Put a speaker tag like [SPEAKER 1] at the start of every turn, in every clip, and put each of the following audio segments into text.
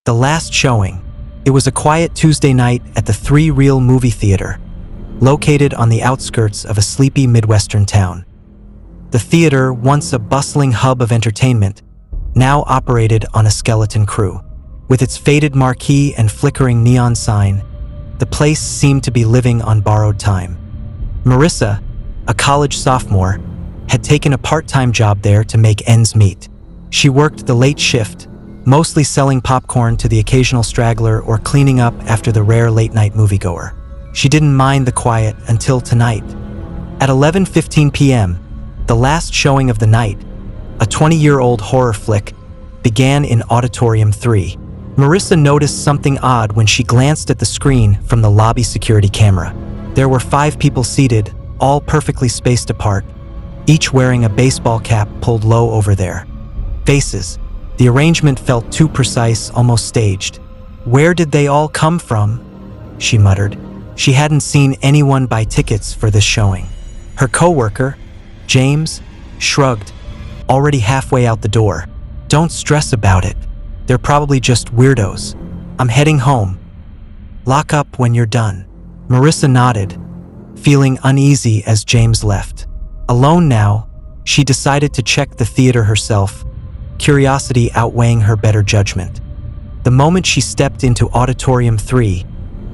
[SPEAKER 1] The last showing. It was a quiet Tuesday night at the Three Reel movie theater, located on the outskirts of a sleepy Midwestern town. The theater, once a bustling hub of entertainment, now operated on a skeleton crew. With its faded marquee and flickering neon sign, the place seemed to be living on borrowed time. Marissa, a college sophomore, had taken a part-time job there to make ends meet. She worked the late shift, mostly selling popcorn to the occasional straggler or cleaning up after the rare late-night moviegoer. She didn't mind the quiet until tonight. At 11:15 p.m., the last showing of the night, a 20-year-old horror flick, began in Auditorium 3. Marissa noticed something odd when she glanced at the screen from the lobby security camera. There were 5 people seated, all perfectly spaced apart, each wearing a baseball cap pulled low over their faces. The arrangement felt too precise, almost staged. "Where did they all come from?" she muttered. She hadn't seen anyone buy tickets for this showing. Her coworker, James, shrugged, already halfway out the door. "Don't stress about it. They're probably just weirdos. I'm heading home. Lock up when you're done." Marissa nodded, feeling uneasy as James left. Alone now, she decided to check the theater herself, curiosity outweighing her better judgment. The moment she stepped into Auditorium 3,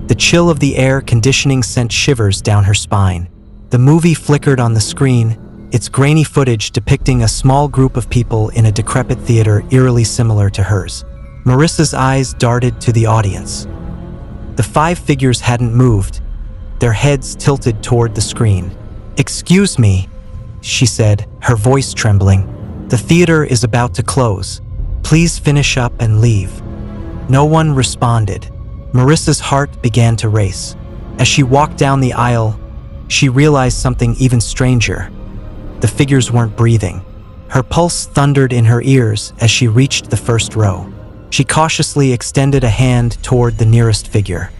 [SPEAKER 1] the chill of the air conditioning sent shivers down her spine. The movie flickered on the screen, its grainy footage depicting a small group of people in a decrepit theater eerily similar to hers. Marissa's eyes darted to the audience. The 5 figures hadn't moved, their heads tilted toward the screen. "Excuse me," she said, her voice trembling. "The theater is about to close. Please finish up and leave." No one responded. Marissa's heart began to race. As she walked down the aisle, she realized something even stranger. The figures weren't breathing. Her pulse thundered in her ears as she reached the first row. She cautiously extended a hand toward the nearest figure.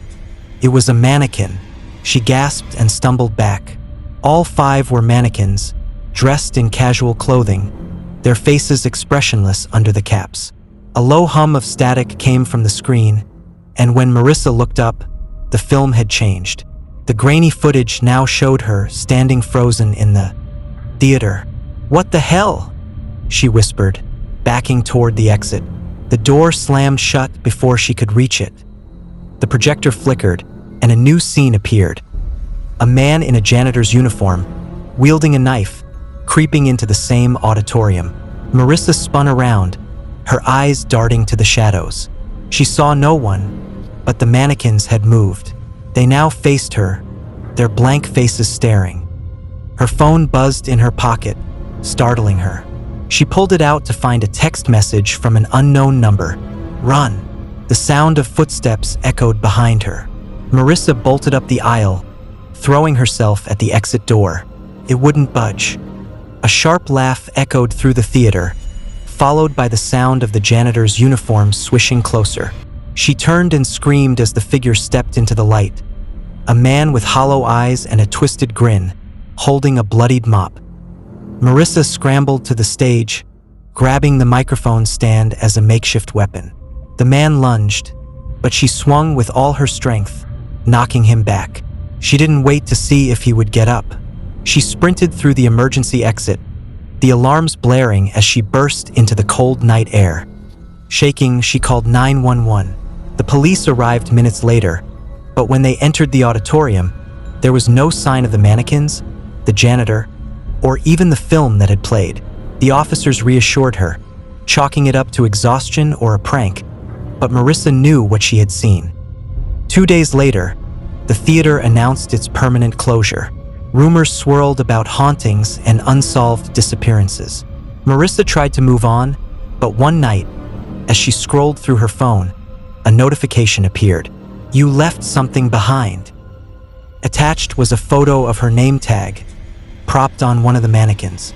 [SPEAKER 1] It was a mannequin. She gasped and stumbled back. All 5 were mannequins, dressed in casual clothing, their faces expressionless under the caps. A low hum of static came from the screen, and when Marissa looked up, the film had changed. The grainy footage now showed her standing frozen in the theater. "What the hell?" she whispered, backing toward the exit. The door slammed shut before she could reach it. The projector flickered, and a new scene appeared. A man in a janitor's uniform, wielding a knife, creeping into the same auditorium. Marissa spun around, her eyes darting to the shadows. She saw no one, but the mannequins had moved. They now faced her, their blank faces staring. Her phone buzzed in her pocket, startling her. She pulled it out to find a text message from an unknown number. "Run!" The sound of footsteps echoed behind her. Marissa bolted up the aisle, throwing herself at the exit door. It wouldn't budge. A sharp laugh echoed through the theater, followed by the sound of the janitor's uniform swishing closer. She turned and screamed as the figure stepped into the light. A man with hollow eyes and a twisted grin, holding a bloodied mop. Marissa scrambled to the stage, grabbing the microphone stand as a makeshift weapon. The man lunged, but she swung with all her strength, knocking him back. She didn't wait to see if he would get up. She sprinted through the emergency exit, the alarms blaring as she burst into the cold night air. Shaking, she called 911. The police arrived minutes later, but when they entered the auditorium, there was no sign of the mannequins, the janitor, or even the film that had played. The officers reassured her, chalking it up to exhaustion or a prank, but Marissa knew what she had seen. 2 days later, the theater announced its permanent closure. Rumors swirled about hauntings and unsolved disappearances. Marissa tried to move on, but one night, as she scrolled through her phone, a notification appeared. "You left something behind." Attached was a photo of her name tag, propped on one of the mannequins.